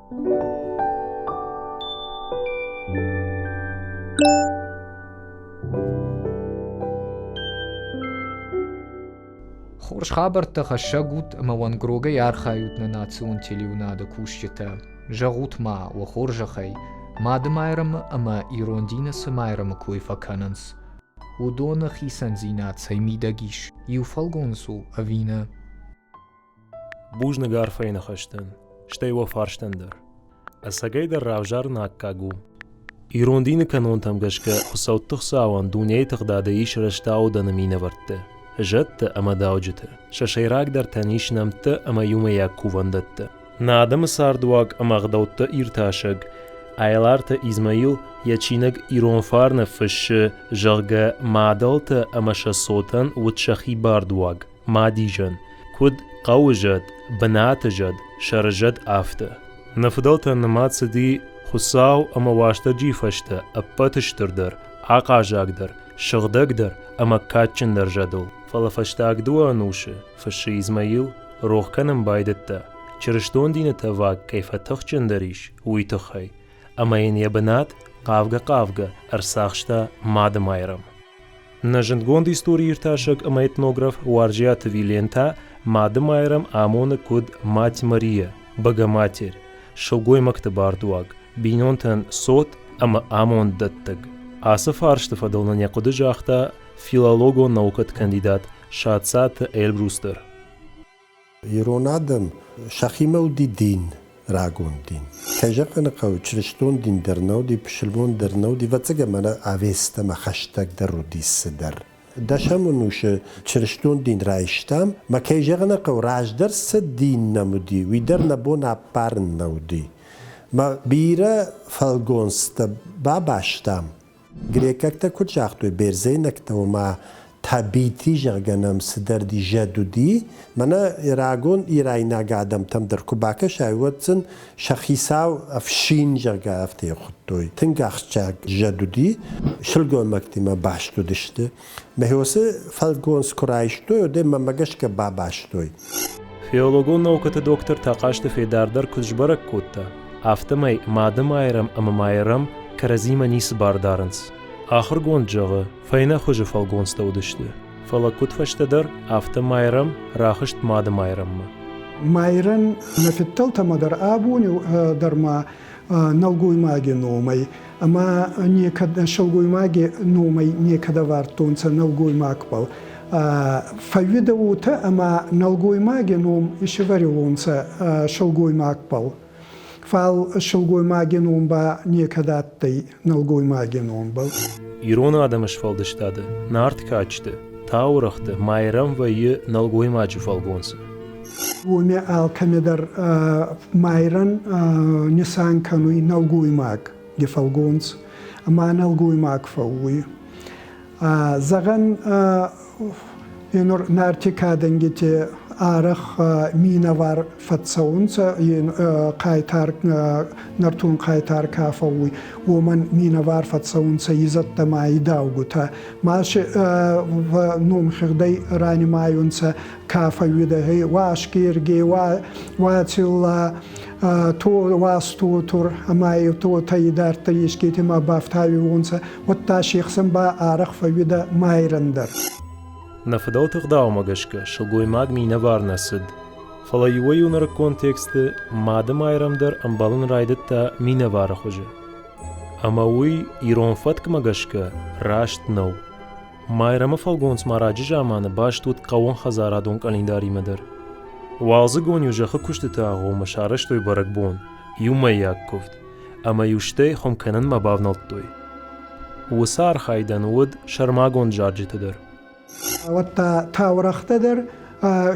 خورش خابر تخشقوت اما وانقروغا يارخايوتنا ناتسون تليونا دا كوشيتا جاغوت ما وخورجا خي ما دمايرم اما ايروندينا سمايرم كويفا كاننس ودون خيسان زينات سيميدا جيش يوفالغونسو افينا بوجنا غارفين خشتن شتي وفارشتندر اساقاي در راوجار ناكاغو ايروندينا كانون تمغشكا خصوت تخصاوان دونيا تغدادا ايش رشتاو دانمينا ورته جت اما داوجته ششيراك در تانيش نمت اما يوم ياكو وندت نادم ساردواق اما غدوت ايرتاشق ايلارت ازمايل يچينق ايرون فارن فش جرغ مادلت اما شصوتن وتشخي باردواق ماديجن كود قوجد بناتجد شرجد آفته نفضلت نمات سدي خصاو اما واشتا جيفشتا ابتشتردر عقاجاقدر شغدقدر اما كاتشن در جدل فلفشتاق دوا نوشه فش ازمايل روح كنم بايدتا چرشتون دينتا واق كيف تخچن دريش ويتخي اما ين يبنات قافقا ارساخشتا مادم ايرم نجندگون دي ستوري ارتاشق اما etnograf وارجيات ويلينتا مادم ايرم امون كود مات ماريا بغا ماتير شلگوي مكتبار دواق بينونتن صوت اما امون دتگ آسف ارشت فضلنا نيقود جاختا فيلولوگو نوكت كانديدات شاتسات ايلبروستر يرون آدم شخيمة ودي دين راغون دين كجاق نقاو چرشتون دين درناو دي بشلبون درناو دي واتساقا مانا آويستا ما خشتاق در رو ديس در داشمونوش چرشتون دين رايشتام ما كجاق نقاو راج در سد دين نمودي ويدر نبون اپارن نودي ما بيرا فالگونستا باباشتام گريكاكتا كجاقتوي بيرزينكتا وما تابيتي جرغنم سدر دي جدودي منا راغون ايراينا قادم تم در كوباكا شايوتسن شخيساو افشين جرغا افتي خطوي تنگاخچاق جدودي شلگون مكتما باشتو دشته مهوسه فالگون سكرايشتو يده ممگشك باباشتوي فيولوگون نوكتا دوكتور تاقاشت فيداردر كجبرك كوتا افتماي مادم ايرم اما مايرم كرزيما نيس باردارنس آخر گوند جاغه فاينا خوش فالگون ستودشته فلا كود فشتدر افتا مايرم راخشت ماد مايرم مايرن نفتلتا مدر آبوني در ما نلگوي ماگي نومي اما نيكد شلگوي ماگي نومي نيكدا وارتونسا نلگوي ماكبل فايدووتا اما نلگوي ماگي نوم اشواريونسا شلگوي ماكبل فال شلگوي ماگي نوم با نيكداتي نلگوي ماگي نوم بل ايرون آدمش فالدشتاده نارت كاچته تاورخته مايرم وي نلگوي ماجي فالگونسا ومي الكمدر مايرن نسان كانوي نلگوي ماگ دي فالگونس اما نلگوي ماگ فوي زغن ينور نارتي كادنجتي آرخ مينا وار فتسونسا قايتار نرتون قايتار كافوي ومن مينا وار فتسونسا يزت ماي داوغوتا ماش نوم خردي راني مايونسا كافوي ده هي واشكيرجي واتيل تو واستو تور ماي تو تايدار تيشكيتي ما بافتاوي ونسا وتاشيخسن با آرخ فويدا مايرندر نفداو تغداو مگشکه شلگوی ماگ مینه وار نسد فلا یویو نر کنتکست مادم ایرم در امبالن رایدت تا مینه وار خوجه اما وی ایرون فتک مگشکه راشت نو مایرم فالگونس ماراجی جامان باش توت قوان خزارا دون کلنداری مدر والزه گونیو جخه کشت تاغو مشارش توی برک بون یوم یک کفت اما یوشته خم کنن مباو نلتوی وسار خایدن ود شرماگون جارجی تدر وتا تاورخت در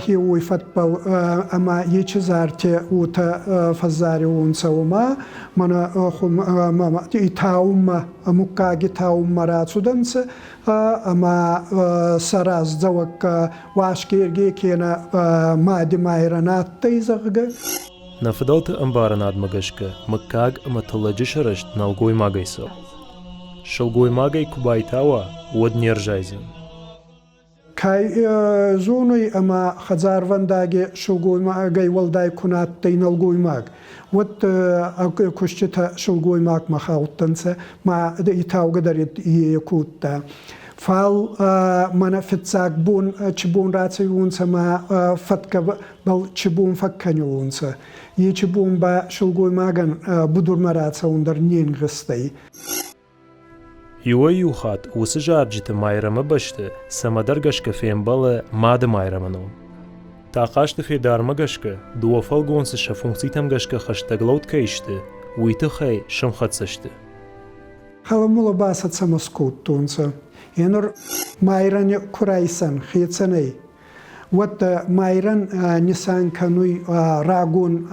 هي ويفتبل اما يچزارتي وتا فزاري ونسوما منا خم ما تاوم مكاغي تاوم مراتودنس اما سراز زوك واشكيرجي كينا مادي مايرنات تيزغ نفدوت امبارناد مگشكه مكاغ متلجي شرشت نلگوي ماگيسو شلگوي ماگي كوبايتاوا ود نيرجايزن Kai zonui ama khazar vandage shulgoymagay walday kunat taynalgoymag. Wat kushchita shulgoymak makhawtansa ma itawgadarit yakutta. Fal mana fitsak bun chibun ratsayunsa ma fatka bal chibun fakkanyunsa. Ye chibun ba shulgoymagan budur maratsa undar nien gastay. Юхат усыжарджиты майрама башты, самадаргашка фембала мады майраману. Тақашты федармагашка, дуафалгонсыша функцийтамгашка хаштаглаут кайшты, уйтыхай шамхатсашты. Халамула басат самаскут тунца. Енур майране курайсан, хейцаней. Вот майран нисан кануй рагун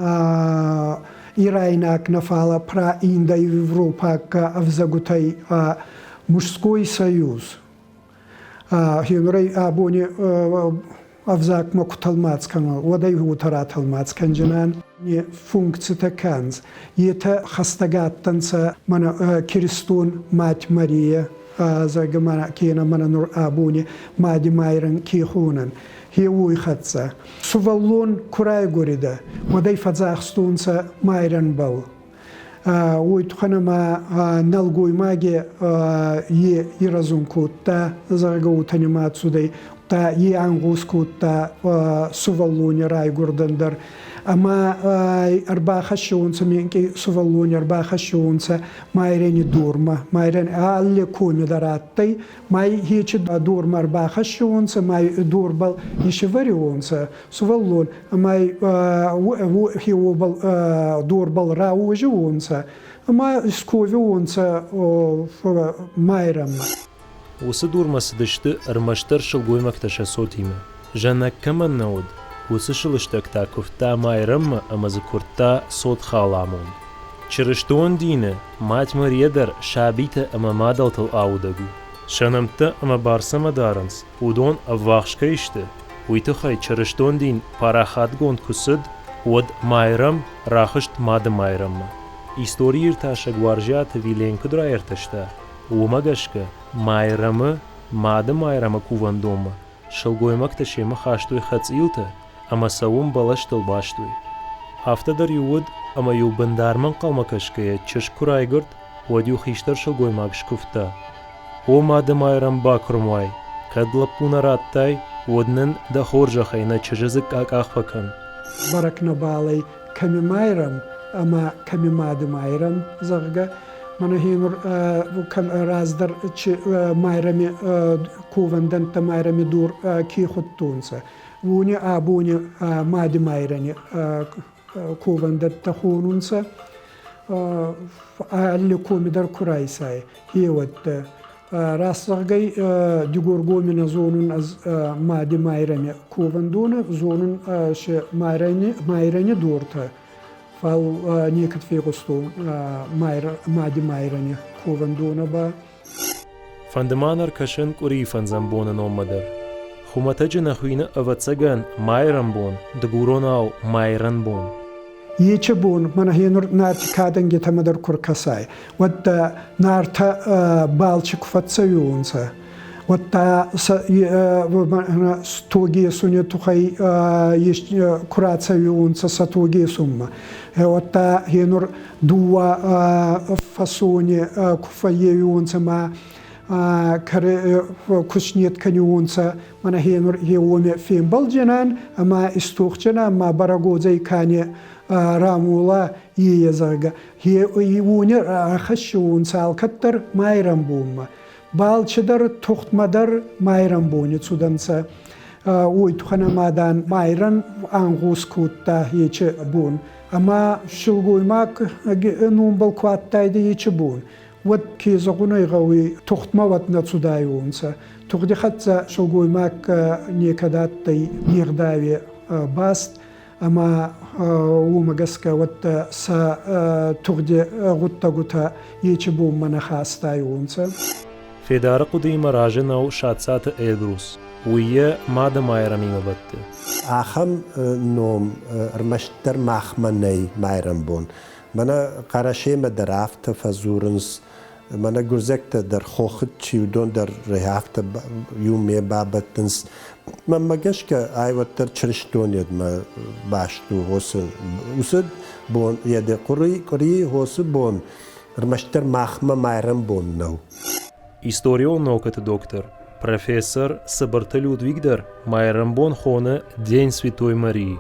Ирайнак нафала про Инда и Европа в загутай мужской союз. Хинрей абони авзак макуталмацкан, водай гутара талмацкан джанан не функции таканз. Это хастагаттанца мана Киристун мать Мария загамана кина мана нур абони мади майран кихунан. Хиуй хатса. Суваллон курай горида. Модай фазахстунца майран бал. Уйтханама налгуймаге е иразункутта загаутанимацудей та е ангускутта суваллони рай гордандар. Ама арбахашунца менки суваллони арбахашунца майрени дурма. Майрен алле куми дараттай. Май хичи дурма арбахашунца май дурбал ишеварионца суваллон. Май хиобал дурбал раужионца. Ама сковионца майрам. Усы дурмасы дышты армаштар шылгоймакташа сотима. Жанак каман науд. وسشلشتك تاكفتا مايرم أما ذكرتا صوت خالامون. چرشتون دينه مات مريدر شابيته أما مادلت الأودگو. شنمته أما بارسما دارنس ودون أفواخشكيشته. ويتخي چرشتون دين پاراخات گوند كسد ود مايرم راخشت ماد مايرم. إستورير تاشا گوارجات ويلين كدرا ارتشتا. ومگشك مايرم ماد مايرم كوواندوم. شلگويمك تشيما خاشتوي خطئيلته. أما سوم بلشتل باشتوي. هفتدر يود أما يو بندارمن قلمكشكية چش كرايگرد وديو خيشتر شلگويماك شكفتا. او مادم آيرم باكرمواي. كدلپونا راتتاي ودنن دا خورجا خينا چجزك آخفكن. بركنا بالي كمي مايرم أما كمي مادم آيرم زغگا. من هینور کم رازدر چه مایرمی کووندن تا مایرمی دور کی خودتونسه. ونی آبونی مادی مایرنی کووندن تا خونونسه. علی کومی در کرایسای. هیوت راستگی دیگرگومی نزونن از مادی مایرمی کووندونه زونن ش مایرنی دورته. فال نیکت فیگستو مادی مایرنی کووندونه با. فندمانر کشن کوری فنزنبون نومدر. خومته نخوینه اوتسگن مایرن بون دگوروناو مایرن بون. یه چه بون من هینور نارتی کادن گیت مدر کرکسای. ود نارتا بالچ کفتسیونسه. وتا توجي سوني تخي كراتسيون ساتوجي سوما وتا هينور دوا فاسوني كفايون سما كر كشنيت كنيون سا من هينور هيومي فين بالجنان اما استوخجنا ما براغوزي كاني رامولا يزاغا هي يوني خشون سال كتر مايرم بوما بالچدر تختمدر مایرن بونی چودنسه اوی تو خانمادان مایرن آنگوس کوتا هیچ بون اما شلگویماک نون بالقوات تایده هیچ بون ود کی زغونای قوی تختما ود نچودایونسه تختی خدزه شلگویماک نیکدات تی نیرداوی باست اما او مگسکه ود سا تختی غوتا هیچ بون من خواستایونسه فدار قديم راجن أو شاتسات إيدروس ويا مادة مايرمي مبتة. آخم نوم رمشتر مخمني مايرم بون. منا قرشه مدرافت فزورنس Mana gurzekte der hochit chiudon der rehafte yume babatens. Man magashka aywatter chrishtoniad ma bashtu hosen. Usad bon yade quri hosu bon. Rmashter mahma mayram bon now. Историю науката доктор, профессор Сабарта Людвигдер, Майрамбон Хона, День Святой Марии.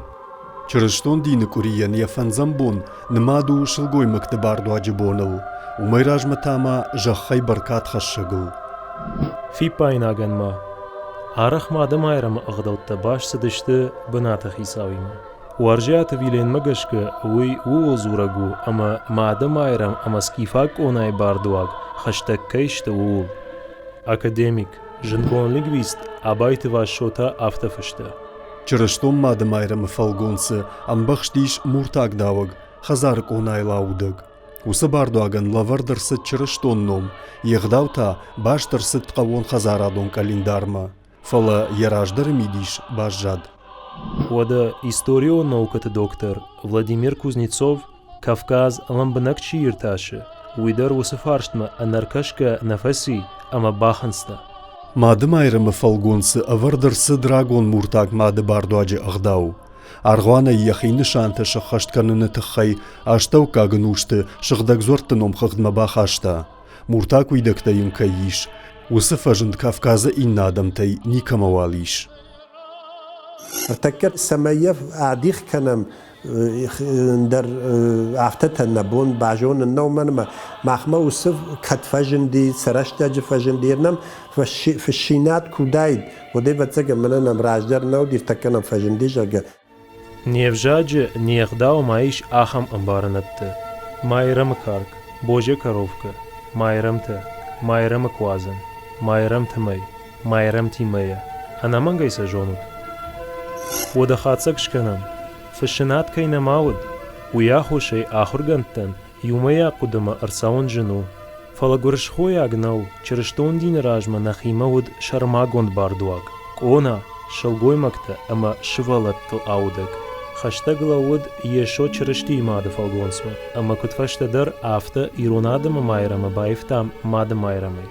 Чрыштон дины куриян яфан замбон, нмаду шылгой мактабарду аджибонал, умайраж матама жахай баркат хашшагл. في بايناغن ما عرخ ما دمايرم أغدوت باش سدشت بناتخ يساويما ورجعت فيلين مغشك وي ووزورغو أما ما دمايرم أما سكيفاك أوناي باردواغ خشتك كيشت وول أكاديميك جنكون لينغويست أبايت واشوتا أفتفشتا Чрыштон мадамайрам фалгонсы, амбахштиш муртаг даваг, хазарк онай лаудаг. Усабардуаган лавардырсы чрыштонном, егдаута баштырсы ткавон хазарадон календарма. Фала яраждармидиш бажжад. Вода историю науката доктор Владимир Кузнецов, Кавказ ламбанакчи ирташи, уидар усафарштма анаркашка нафаси, ама баханста. Мадамайрам фалгонсы авардырсы драгон муртаг мады бардуаджи агдау. Аргуана яхины шанта шахаштканыны тыхай, аштау кагнушты, шахдагзортыном хагдмабахашта. Муртаг уйдакта юнкаиш, усафажند Кавказа иннадамтай никамавалиш. ارتكر سمايف عديخ كنم در عفتة النبون بعجون النوم أنا محما وصف كتفجندي سرشتاج فجنديرنم في الشينات كودايد ودي بتسجل من أنا مراجدر نو دي افتكرنا فجندي جاجا نيفجاج نيخداو مايش آخم أمبارنت مايرم كارك بوجه كاروفك مايرمت مايرم كوازن مايرم تمي مايرم تيمية أنا منغي سجونت وده خاطسك شكنم فشنات كينا ماود وياخو شي آخر جنتن يوميا قدما أرساون جنو فلقرش خويا أغنو چرشتون دين راجما نخيما ود شرماغوند باردواغ قونا شلغوي مكتا أما شوالت الأودك خشتاقلا ود يشو چرشتي ماد فالغونسما أما كتفشت در آفتا إيرونادم مايرم بايفتام ماد مايرمي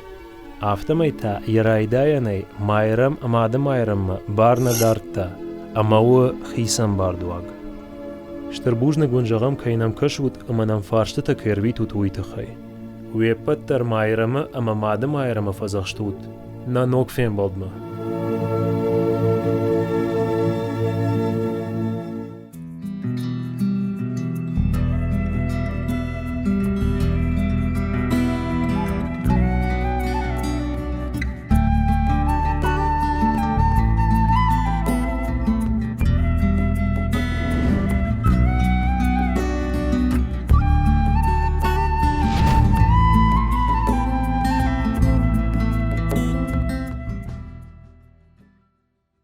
آفتا ميتا يرايداياني مايرم ماد مايرم بارنا دارتا أما هو خيسان باردواغ شتربوجنا گونجغم كينام كشوت أما نام فارشتا كيربيتو تويتخي ويبتر مايرم أما ماد مايرم فزغشتوت نا نوك فين بلدما